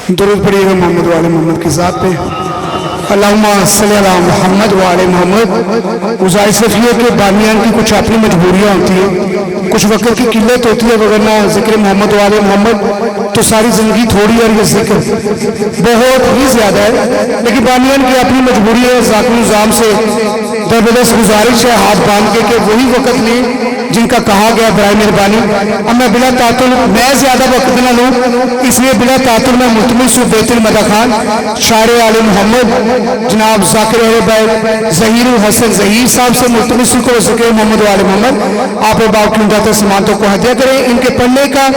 درود پڑھیے گا محمد والے محمد کی ذات پہ۔ اللہم صلی علی محمد والے محمد۔ گزارش صرف یہ کہ بانیان کی کچھ اپنی مجبوریاں ہوتی ہیں، کچھ وقت کی قلت ہوتی ہے، وگرنہ ذکر محمد والے محمد تو ساری زندگی تھوڑی اور یہ ذکر بہت ہی زیادہ ہے، لیکن بانیان کی اپنی مجبوری ہے۔ ذات نظام سے زبردست گزارش ہے ہاتھ باندھ کے کہ وہی وقت لیں جن کا کہا گیا برائے مہربانی۔ اب میں بلا تعطل میں زیادہ وقت نہ لوں، اس لیے بلا تعطل میں ملتمس ہوں بیت المدح خان شاعر آل محمد جناب ذاکر اہل ظہیر حسن ظہیر صاحب سے ملتمس کو ذکر محمد والے محمد آپ باپ کی امداد سمانتوں کو ہدیہ کریں۔ ان کے پڑھنے کا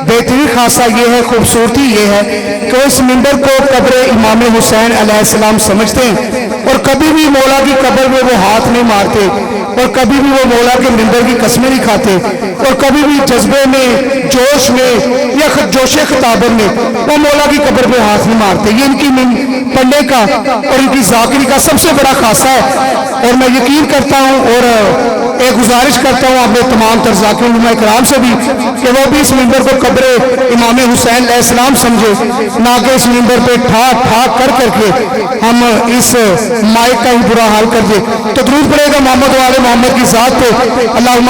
بہترین خاصہ یہ ہے، خوبصورتی یہ ہے کہ اس منبر کو قبر امام حسین علیہ السلام سمجھتے ہیں، اور کبھی بھی مولا کی قبر میں وہ ہاتھ نہیں مارتے، اور کبھی بھی وہ مولا کے منبر کی قسمیں نہیں کھاتے، اور کبھی بھی جذبے میں جوش میں یا جوش خطابت میں وہ مولا کی قبر پہ ہاتھ نہیں مارتے۔ یہ ان کی پڑھنے کا اور ان کی ذاکری کا سب سے بڑا خاصہ ہے، اور میں یقین کرتا ہوں اور ایک گزارش کرتا ہوں آپ نے تمام تر ذاکرین علماء کرام سے بھی کہ وہ بھی اس منبر کو قبر امام حسین علیہ السلام سمجھے، نہ کہ اس منبر پہ ٹھاک ٹھاک کر کر کے ہم اس مائک کا ہی برا حال کر دے۔ تو درود پڑے گا محمد والے محمد کی ذات پہ۔ اللہم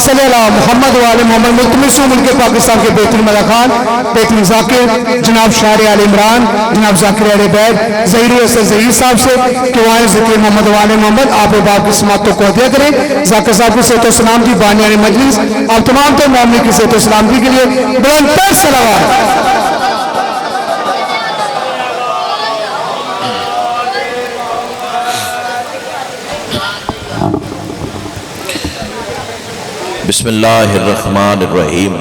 صلی علی محمد والے محمد۔ ملتمس ہوں ملک پاکستان کے بیت المدح خان بیت ذاکر جناب شاعر آل عمران جناب ذاکر اہل بیت ظہیر حسن ظہیر صاحب سے کہ وہ آئیں ذکر محمد والے محمد آپ باپ کی سماعتوں کو ہدیہ کریں۔ ذاکر صاحب کی صحت و سلام دی بانیان مجلس آپ تمام تو مومنین کی صحت و سلام دی کے لیے بلند تر صلوات۔ بسم اللہ الرحمن الرحیم۔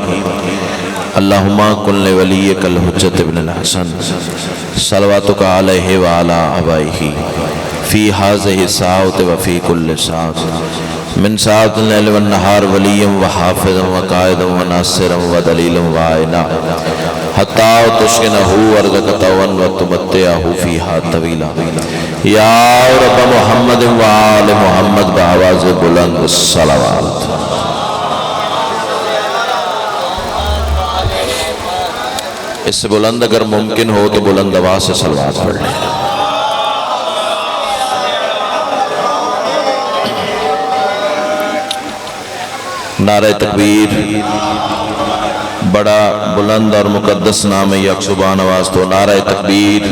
اللہم کن لولیک الحجت ابن الحسن صلواتک علیہ وعلا آبائہ فی ہذہ الساعۃ وفی کل ساعۃ من ساعۃ اللیل والنہار ولیا وحافظا وقائدا وناصرا ودلیلا وعینا حتی تسکنہ ارضک طوعا وتمتعہ فیہا طویلا یا رب محمد وآل محمد بآواز بلند صلوات۔ اس سے بلند اگر ممکن ہو تو بلند آواز سے صلوات پڑھ لیں۔ نعرہ تکبیر بڑا بلند اور مقدس نام ہے، یک سبحان آواز تو نعرہ تکبیر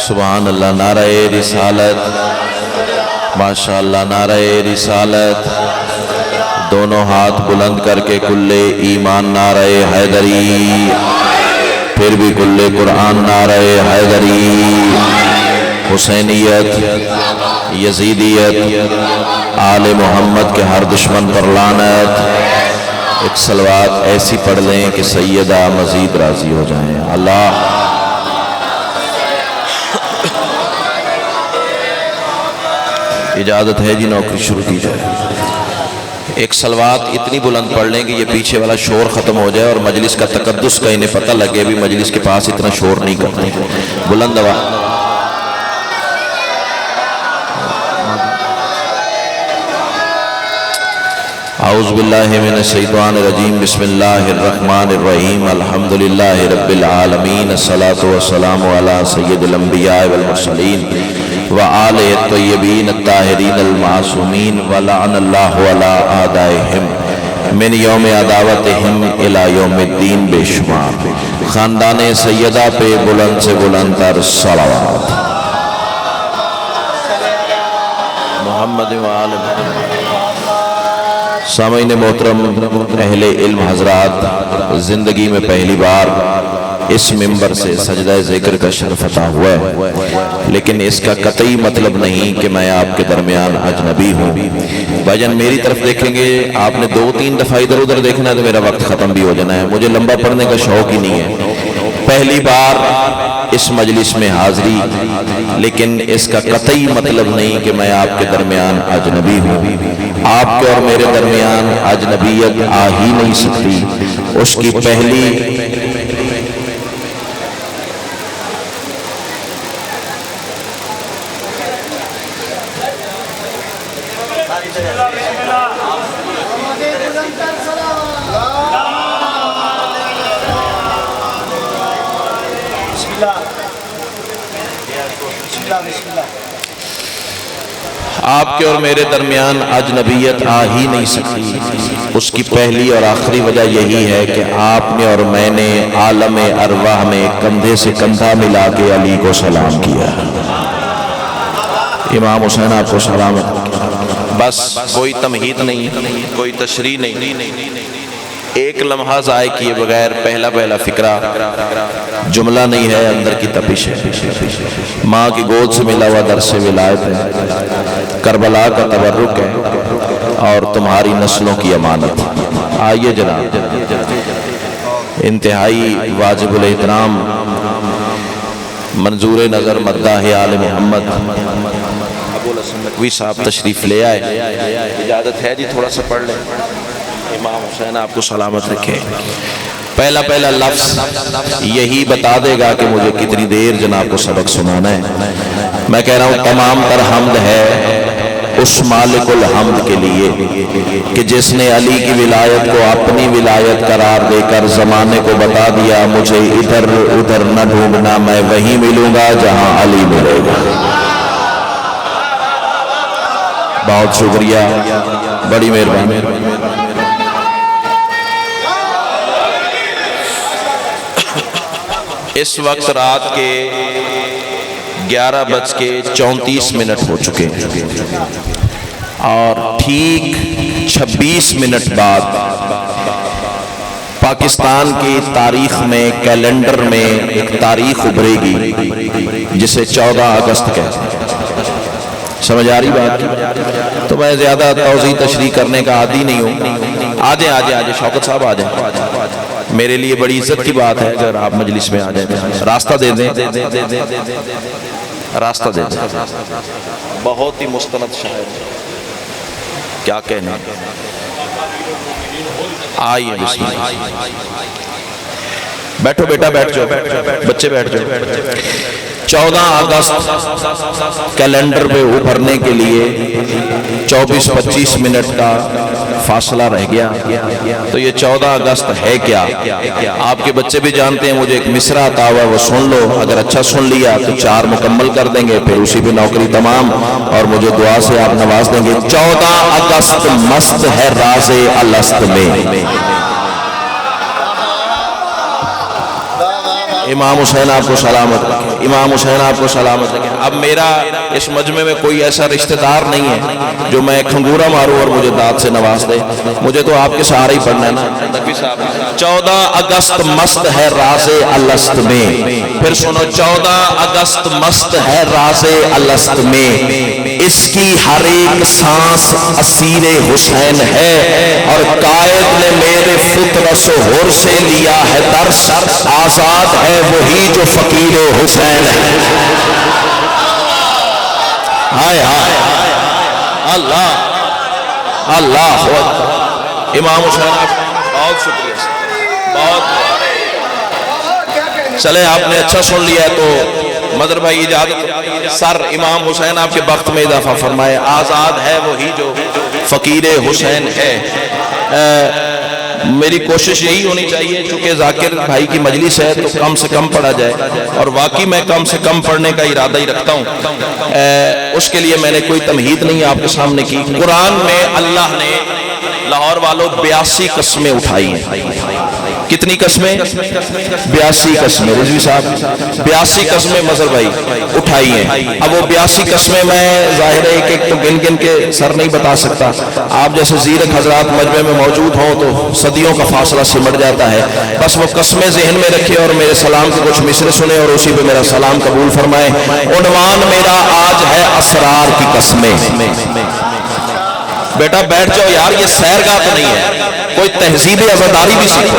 سبحان اللہ، نعرہ رسالت ماشاءاللہ، نعرہ رسالت دونوں ہاتھ بلند کر کے کل ایمان نعرہ حیدری، پھر بھی کل قرآن نعرہ حیدری، حسینیت یزیدیت آل محمد کے ہر دشمن پر لعنت۔ ایک صلوات ایسی پڑھ لیں کہ سیدہ مزید راضی ہو جائیں۔ اللہ اجازت ہے جی نوکری شروع کی جائے۔ ایک صلوات اتنی بلند پڑھ لیں کہ یہ پیچھے والا شور ختم ہو جائے اور مجلس کا تقدس کا انہیں پتہ لگے بھی مجلس کے پاس اتنا شور نہیں کرتے۔ بلند آواز۔ اعوذ باللہ من الشیطان الرجیم، بسم اللہ الرحمن الرحیم، الحمدللہ رب العالمین، الصلاة والسلام علی سید الانبیاء والمرسلین وآلہ الطیبین الطاہرین المعصومین ولعن اللہ علی اعدائہم من یوم عداوتہم الی یوم الدین بے شمار۔ خاندان سیدہ پہ بلند سے بلند تر صلوات۔ محمد وآل محمد۔ سامعین محترم، اہل علم حضرات، زندگی میں پہلی بار اس منبر سے سجدہ ذکر کا شرف عطا ہوا ہے، لیکن اس کا قطعی مطلب نہیں کہ میں آپ کے درمیان اجنبی ہوں۔ بھائی جان میری طرف دیکھیں گے، آپ نے 2-3 دفعہ ادھر ادھر دیکھنا ہے تو میرا وقت ختم بھی ہو جانا ہے، مجھے لمبا پڑھنے کا شوق ہی نہیں ہے۔ پہلی بار اس مجلس میں حاضری، لیکن اس کا قطعی مطلب نہیں کہ میں آپ کے درمیان اجنبی ہوں۔ آپ کے اور میرے درمیان اجنبیت آ ہی نہیں سکتی، اس کی پہلی آپ کے اور میرے درمیان اجنبیت آ ہی نہیں سکتی۔ اس کی پہلی اور آخری وجہ یہی ہے کہ آپ نے اور میں نے عالم ارواح میں کندھے سے کندھا ملا کے علی کو سلام کیا۔ امام حسین آپ کو سلامت، بس کوئی تمہید نہیں، کوئی تشریح نہیں، ایک لمحہ ضائع کیے بغیر پہلا فکرہ جملہ نہیں ہے، اندر کی تپش ہے۔ ماں کی گود سے ملا ہوا درس ولایت ہے، کربلا کا تبرک ہے اور تمہاری نسلوں کی امانت۔ آئیے جناب، انتہائی واجب الاحترام منظور نظر مداح آل محمد ابوالحسن صاحب تشریف لے آئے۔ اجازت ہے جی تھوڑا سا پڑھ لیں؟ امام حسین آپ کو سلامت رکھے۔ پہلا لفظ یہی بتا دے گا کہ مجھے کتنی دیر جناب کو سبق سنانا ہے۔ میں کہہ رہا ہوں تمام تر حمد ہے اس مالک الحمد کے لیے کہ جس نے علی کی ولایت کو اپنی ولایت قرار دے کر زمانے کو بتا دیا مجھے ادھر ادھر نہ ڈھونڈنا، میں وہیں ملوں گا جہاں علی ملے گا۔ بہت شکریہ، بڑی مہربانی۔ اس وقت رات کے 11:34 ہو چکے ہیں اور ٹھیک 26 منٹ بعد پاکستان کی تاریخ میں کیلنڈر میں ایک تاریخ ابھرے گی جسے 14 اگست کہتے ہیں۔ سمجھ آ رہی بات؟ تو میں زیادہ توضیح تشریح کرنے کا عادی نہیں ہوں۔ آ جائیں شوکت صاحب آ جائیں، میرے لیے بڑی عزت کی بات ہے اگر آپ مجلس میں آ جائیں۔ راستہ دے دیں، راستہ دے دیں۔ بہت ہی مستند شاعر، کیا کہنا۔ آئیے بسم اللہ، بیٹھو بیٹا، بیٹھ جاؤ بچے، بیٹھ جاؤ۔ 14 اگست کیلنڈر پہ ابھرنے کے لیے 24-25 منٹ کا فاصلہ رہ گیا، تو یہ 14 اگست ہے کیا؟ آپ کے بچے بھی جانتے ہیں، مجھے ایک مصرع عطا ہوا وہ سن لو، اگر اچھا سن لیا تو 4 مکمل کر دیں گے، پھر اسی پہ نوکری تمام، اور مجھے دعا سے آپ نواز دیں گے۔ 14 اگست مست ہے راز الست میں۔ امام حسین آپ کو سلامت رکھے، امام حسین آپ کو سلامت رکھے۔ اب میرا اس مجمع میں کوئی ایسا رشتہ دار نہیں ہے جو میں کھنگورا ماروں اور مجھے داد سے نواز دے، مجھے تو آپ کے سہارے ہی پڑھنا ہے نا۔ 14 اگست مست ہے راز الست میں، پھر سنو، 14 اگست مست ہے راز الست میں، اس کی ہر ایک سانس اسیر حسین ہے، اور قائد نے میرے فطرت و حر سے لیا ہے درس، آزاد ہے وہی جو فقیر حسین ہے۔ ہائے ہائے اللہ اللہ اکبر۔ امام حسین بہت شکریہ، بہت چلے آپ نے اچھا سن لیا تو مدر بھائی اجازت، سر امام حسین آپ کے وقت میں اضافہ فرمائے، آزاد ہے وہی جو فقیر حسین ہے۔ میری کوشش یہی ہونی چاہیے چونکہ ذاکر بھائی کی مجلس ہے تو کم سے کم پڑھا جائے، اور واقعی میں کم سے کم پڑھنے کا ارادہ ہی رکھتا ہوں، اس کے لیے میں نے کوئی تمہید نہیں آپ کے سامنے کی۔ قرآن میں اللہ نے لاہور والوں 82 قسمیں اٹھائی ہیں۔ کتنی قسمیں؟ 82 قسمیں۔ رضوی صاحب 82 قسمیں مظہر بھائی اٹھائی ہیں۔ اب وہ 82 قسمیں میں ظاہر ہے ایک تو گن گن کے سر نہیں بتا سکتا، آپ جیسے زیرک حضرات مجمع میں موجود ہوں تو صدیوں کا فاصلہ سمٹ جاتا ہے، بس وہ قسمیں ذہن میں رکھے اور میرے سلام کے کچھ مصرے سنے اور اسی پہ میرا سلام قبول فرمائے۔ عنوان میرا آج ہے اسرار کی قسمیں۔ بیٹا بیٹھ جاؤ یار، یہ سیرگاہ تو نہیں ہے، کوئی تہذیب عزاداری بھی سیکھو۔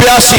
82।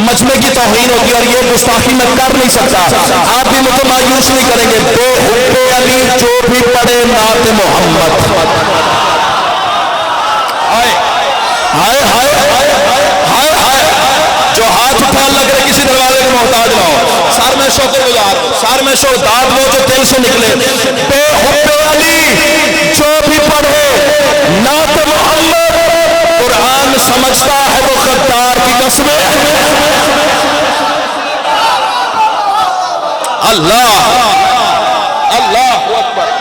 مجمع کی توہین ہوتی ہے، اور یہ گستاخی میں کر نہیں سکتا، آپ بھی مجھے مایوس نہیں کریں گے۔ بے حب علی جو بھی پڑھے نعت محمد، ہائے ہائے ہائے ہائے ہائے، جو ہاتھ اٹھا لگ رہے کسی دروازے کے محتاج نہ ہو، سر میں شکر گزار، سر میں شہداد وہ جو دل سے نکلے۔ بے حب علی جو بھی پڑھے نعت محمد، قرآن سمجھتا ہے وہ غدار کی قسمیں۔ اللہ اللہ اکبر۔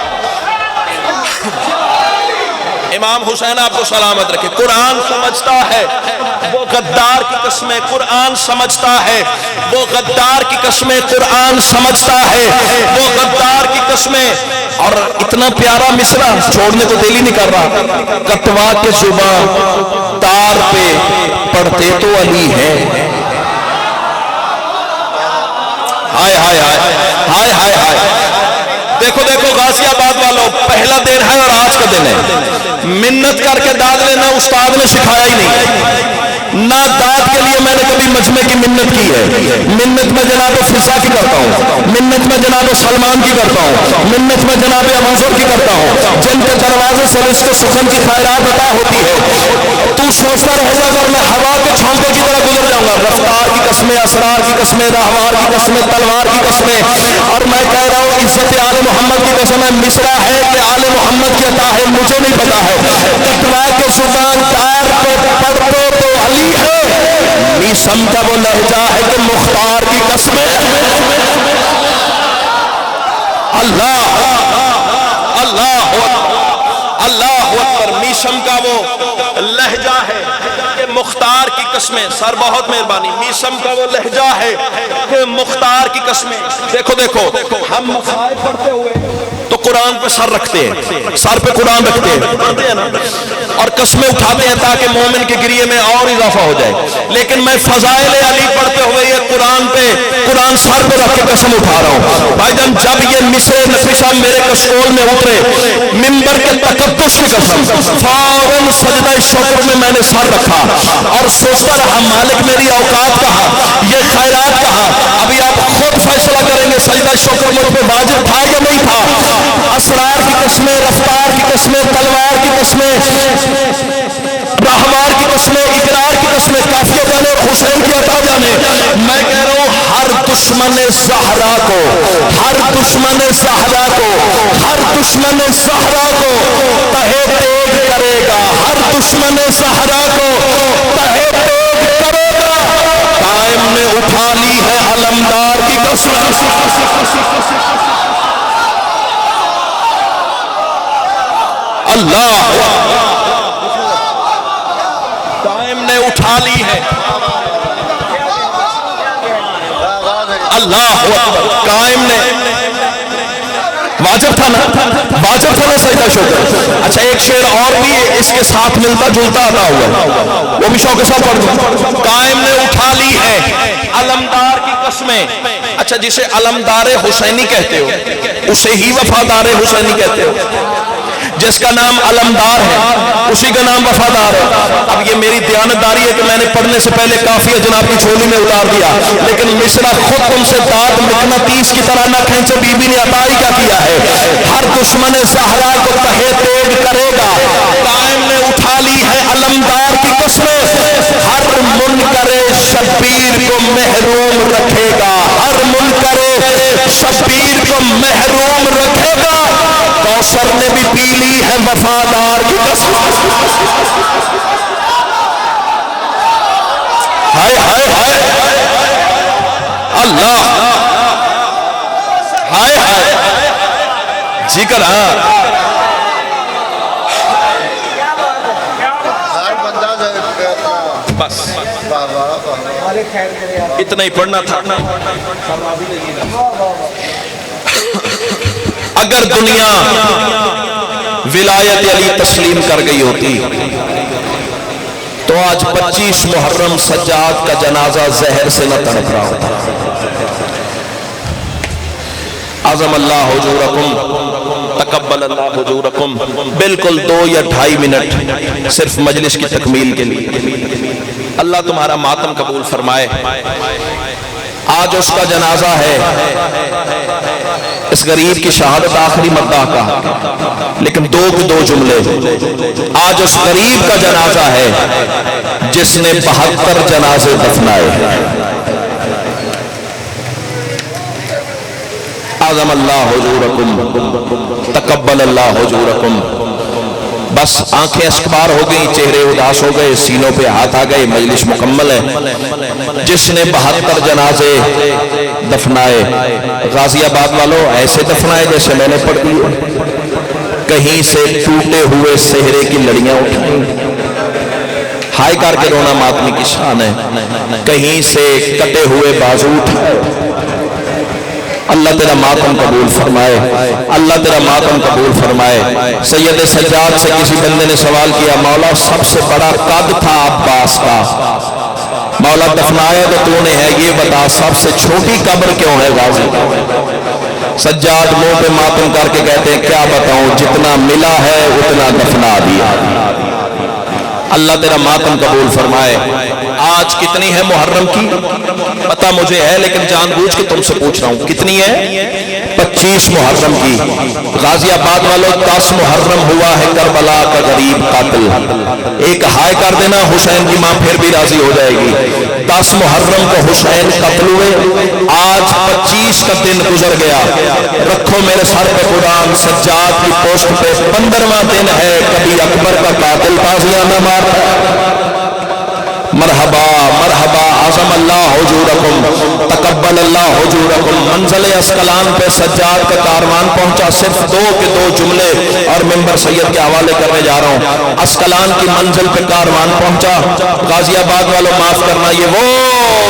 امام حسین آپ کو سلامت رکھے، قرآن سمجھتا ہے وہ غدار کی قسمیں، قرآن سمجھتا ہے وہ غدار کی قسمیں، قرآن سمجھتا ہے وہ غدار کی قسمیں۔ اور اتنا پیارا مصرع چھوڑنے کو دل ہی نہیں کر رہا۔ کتوا کے زباں تار پہ پڑھتے تو علی ہے، ہائے ہائے ہائے ہائے ہائے ہائے۔ دیکھو دیکھو غازی آباد والوں، پہلا دن ہے اور آج کا دن ہے، منت کر کے داد لینا استاد نے سکھایا ہی نہیں۔ نہ داد کے لیے میں نے کبھی مجمع کی منت کی ہے، منت میں جناب فضا کی کرتا ہوں، منت میں جناب سلمان کی کرتا ہوں، منت میں جناب ابوذر کی کرتا ہوں، جن کے دروازے سے رزق و سخن کی خیرات عطا ہوتی ہے۔ تو سوچتا رہے گا اگر میں ہوا کے چھونکے کی طرح گزر جاؤں گا، رفتار کی قسمیں، اسرار کی قسمیں، راہوار کی قسمیں، تلوار کی قسمیں۔ اور میں کہہ رہا ہوں عزت آل محمد کی قسم ہے، مصرع ہے کہ آل محمد کی عطا ہے مجھے نہیں پتا ہے۔ کتوا کے زبان تار پہ پڑھتے تو علی ہے، میسم کا وہ لہجہ ہے کہ مختار کی قسمیں۔ اللہ اللہ اللہ اکبر۔ میسم کا وہ لہجہ ہے کہ مختار کی قسمیں، سر بہت مہربانی، میسم کا وہ لہجہ ہے کہ مختار کی قسمیں۔ دیکھو دیکھو ہم مصائب پڑھتے ہوئے تو قرآن پہ سر رکھتے ہیں، سر پہ قرآن رکھتے ہیں، پڑھتے ہیں نا، اور قسمیں اٹھاتے ہیں تاکہ مومن کے گریے میں اور اضافہ ہو جائے۔ لیکن میں فضائل علی پڑھتے ہوئے یہ قرآن پہ قرآن سر پہ رکھ کے قسم اٹھا رہا ہوں۔ بھائی جان جب یہ مصرع نفیس صاحب میرے کشکول میں اترے، منبر کے تقدس کی قسم، فوراً سجدہ شکر میں میں نے سر رکھا اور سوچتا رہا مالک میری اوقات کہا، یہ خیرات کہا، ابھی آپ خود فیصلہ کریں گے سجدہ شکر مجھ پہ واجب تھا یا نہیں تھا۔ اسرار کی قسمیں، رفتار کی قسمیں، تلوار کی قسمیں، راہوار کی قسمیں، اقرار کی قسمیں، کافیہ جانے اور حسین کی عطا جانے۔ میں کہہ رہا ہوں ہر دشمن زہرا کو، ہر دشمن زہرا کو، ہر دشمن زہرا کو تہے تیغ کرے گا، ہر دشمن زہرا کو تہے تیغ کرے گا۔ قائم نے اٹھا لی ہے علمدار کی قسم، اللہ قائم نے اٹھا لی ہے، اللہ قائم نے، واجب تھا نا، واجب تھا نا سجدہ شکر۔ اچھا ایک شعر اور بھی اس کے ساتھ ملتا جلتا آتا ہوا، وہ بھی شوق کے ساتھ پڑھ دوں۔ قائم نے اٹھا لی ہے علمدار کی قسمیں۔ اچھا جسے علمدار حسینی کہتے ہو اسے ہی وفادار حسینی کہتے ہو، جس کا نام علمدار ہے اسی کا نام وفادار ہے۔ اب یہ میری دیانتداری ہے کہ میں نے پڑھنے سے پہلے کافی جناب کی چھولی میں اتار دیا، لیکن مصرع خود تم سے داد مقناطیس کی طرح نہ کھینچے، بی بی نے عطا ہی کیا کیا ہے۔ ہر دشمن زہرا کو تہے تیغ کرے گا، قائم نے اٹھا لی ہے علمدار کی قسمیں۔ ہر منکر شبیر کو محروم رکھے گا، ہر منکر شبیر کو محروم رکھے گا۔ کوثر نے بھی پی لی ہے وفادار کی قسم، ہائے ہائے ہائے اللہ، ہائے ہائے ذکر بس اتنا ہی پڑھنا تھا۔ اگر دنیا ولایت علی تسلیم کر گئی ہوتی تو آج 25 محرم سجاد کا جنازہ زہر سے نہ تڑپ رہا ہوتا۔ اعظم اللہ حضورکم، تقبل اللہ حضورکم۔ بالکل 2 یا 2.5 منٹ صرف مجلس کی تکمیل کے لیے اللہ تمہارا ماتم قبول فرمائے۔ آج اس کا جنازہ ہے، اس غریب کی شہادت آخری مدعا کا، لیکن دو کے دو جملے۔ آج اس غریب کا جنازہ ہے جس نے 72 جنازے دفنائے۔ اعظم اللہ حضورکم، تقبل اللہ حضورکم۔ بس آنکھیں اشکبار ہو گئی، چہرے اداس ہو گئے، سینوں پہ ہاتھ آ گئے، مجلس مکمل ہے۔ جس نے 72 جنازے دفنائے، غازی آباد والوں ایسے دفنائے جیسے میں نے پڑھ دیے۔ کہیں سے ٹوٹے ہوئے صحرے کی لڑیاں اٹھائیں، ہائے کر کے رونا ماتمی کی شان ہے۔ کہیں سے کٹے ہوئے بازو اٹھائے۔ اللہ تیرا ماتم قبول فرمائے، اللہ تیرا ماتم قبول فرمائے۔ سید سجاد سے کسی بندے نے سوال کیا، مولا سب سے بڑا قد تھا عباس کا، مولا دفنایا تو تو نے ہے، یہ بتا سب سے چھوٹی قبر کیوں ہے غازی؟ سجاد منہ پہ ماتم کر کے کہتے ہیں کیا بتاؤں، جتنا ملا ہے اتنا دفنا دیا۔ اللہ تیرا ماتم قبول فرمائے۔ آج کتنی ہے محرم کی پتہ مجھے ہے، لیکن جان بوجھ کے تم سے پوچھ رہا ہوں کتنی ہے؟ 25 محرم کی۔ غازی آباد والوں 10 محرم ہوا ہے کربلا کا غریب قاتل۔ ایک ہائے کر دینا، حسین کی ماں پھر بھی راضی ہو جائے گی۔ 10 محرم کو حسین قتل ہوئے، آج 25 کا دن گزر گیا۔ رکھو میرے سر پہ قرآن، سجاد کی پوسٹ پہ 15واں دن ہے، کبھی اکبر کا قاتل تازیانہ مار۔ مرحبا مرحبا، اعظم اللہ حضورکم، تقبل اللہ حضورکم۔ منزل اسقلان پہ سجاد کا کاروان پہنچا، صرف دو کے دو جملے اور ممبر سید کے حوالے کرنے جا رہا ہوں۔ اسقلان کی منزل پہ کاروان پہنچا، غازی آباد والوں معاف کرنا، یہ وہ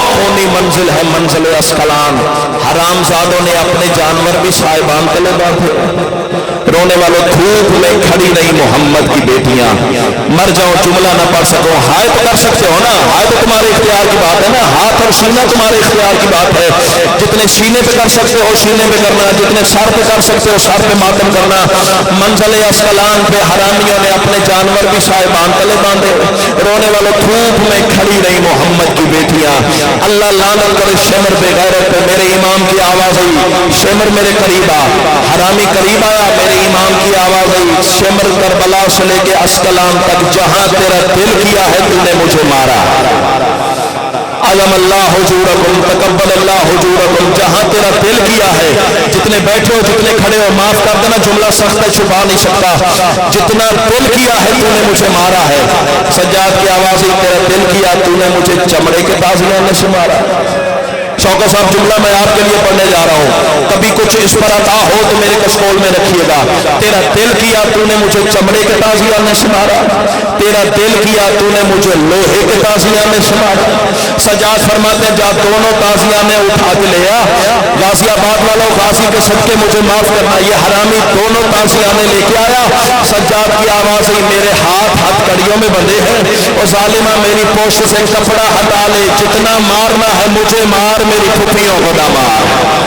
خونی منزل ہے، منزل اسقلان۔ حرام زادوں نے اپنے جانور بھی صاحبان کے لے باندھے۔ رونے والوں دھوپ میں کھڑی رہی محمد کی بیٹیاں، مر جاؤں جملہ نہ پڑھ سکوں، ہائے تو کر سکتے ہو نا، ہائے تو تمہارے اختیار کی بات ہے نا، ہاتھ اور سینہ تمہارے اختیار کی بات ہے۔ جتنے سینے پہ کر سکتے ہو سینے پہ کرنا، جتنے سر پہ کر سکتے ہو سر پہ ماتم کرنا۔ منزل اسقلان پہ حرامیوں نے اپنے جانور بھی صاحبان تلے باندھے۔ رونے والوں دھوپ میں کھڑی رہی محمد کی بیٹیاں۔ اللہ لعنت کرے شمر بے غیرت پہ۔ میرے امام کی آواز آئی، شمر میرے قریب آ، حرامی قریب آیا، میرے امام کی آواز آئی، شمر کربلا سے لے کے اسقلان تک جہاں تیرا دل کیا ہے تو نے مجھے مارا۔ اعظم اللہ حضورکم، تقبل اللہ حضورکم۔ جہاں تیرا دل کیا ہے، جتنے بیٹھے ہو جتنے کھڑے ہو معاف کر دینا، جملہ سخت ہے چھپا نہیں سکتا، جتنا دل کیا ہے تو نے مجھے مارا ہے۔ سجاد کی آواز ہی، تیرا دل کیا تو نے مجھے چمڑے کے تازیانے سے مارا۔ شوکت صاحب جملہ میں آپ کے لیے پڑھنے جا رہا ہوں، کبھی کچھ اس پر عطا ہو تو میرے کشکول میں رکھیے گا۔ تیرا دل کیا تو نے مجھے چمڑے کے تازیانے سے مارا، تیرا دل کیا تو نے مجھے لوہے کے تازیانے سے مارا۔ سجاد فرماتے ہیں جا دونوں تازیانے اٹھا کے لے آ، غازی آباد والوں غازی کے صدقے مجھے معاف کرنا، یہ حرامی دونوں تازیانے لے کے آیا۔ سجاد کی آواز ہوئی، میرے ہاتھ ہتھ کڑیوں میں بندھے ہیں، اور ظالمہ میری پوشت سے کپڑا ہٹا لے، جتنا مارنا ہے مجھے مار، میری پھپھیوں کو نہ مار۔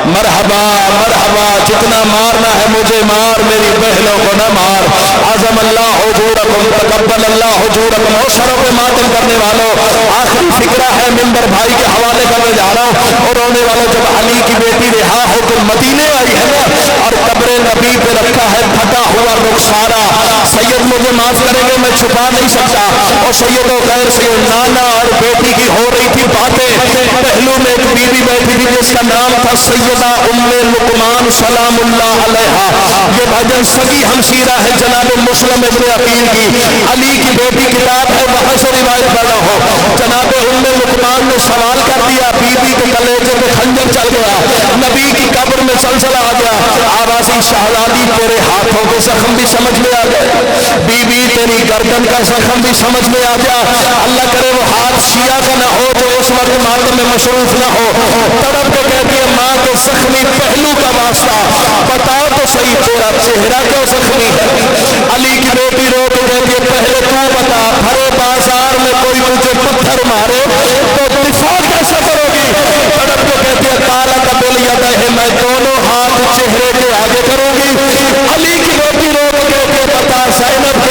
مرحبا مرحبا، جتنا مارنا ہے مجھے مار، میری بہنوں کو نہ مار۔ اعظم اللہ حضورکم، تقبل اللہ حضورکم۔ اور سروں پہ ماتم کرنے والوں، آخری فکرہ ہے ممبر بھائی کے حوالے کرنے جا رہا ہوں۔ اور رونے والوں، جب علی کی بیٹی رہا ہو تو مدینے آئی ہے نا، اور قبر نبی پہ رکھا ہے پھٹا ہوا رخسارا۔ سید مجھے معاف کریں گے، میں چھپا نہیں سکتا، اور سید و غیر سید نانا اور بیٹی کی ہو رہی تھی باتیں۔ پہلو میں ایک بیوی بیٹھی تھی جس کا نام تھا سیدہ ام لقمان سلام اللہ علیہا۔ یہ بھجن سگی ہمشیرہ ہے جناب مسلم ابن عقیل کی، علی کی بیٹی کتاب ہے وہاں سے روایت پڑھا ہو۔ جناب ام لقمان نے سوال کر دیا، بیوی کے کلیجے پہ خنجر چل گیا، نبی کی قبر میں زلزلہ آ گیا، آوازی شہزادی تیرے ہاتھوں کے زخم بھی سمجھ میں آ گئے، بیوی تیری گردن کا زخم بھی سمجھ میں آ گیا۔ اللہ کرے وہ ہاتھ شیعہ کا نہ ہو جو اس وقت ماتم میں مصروف نہ ہو۔ تڑپ کے کہتی ہے ماں کے زخمی پہلو کا واسطہ بتا تو صحیح تیرا چہرہ کیوں زخمی ہے۔ علی کی بیٹی رو کے کہتی ہے پہلے تو بتا، بھرے بازار میں کوئی مجھے پتھر مارے تو دفاع کیسے کرو گی؟ تڑپ کے کہتی ہے کالا کا دل یاد ہے، میں دونوں ہاتھ چہرے کے آگے کروں گی۔ علی کی بیٹی رو کے کہتی ہے بتا زینب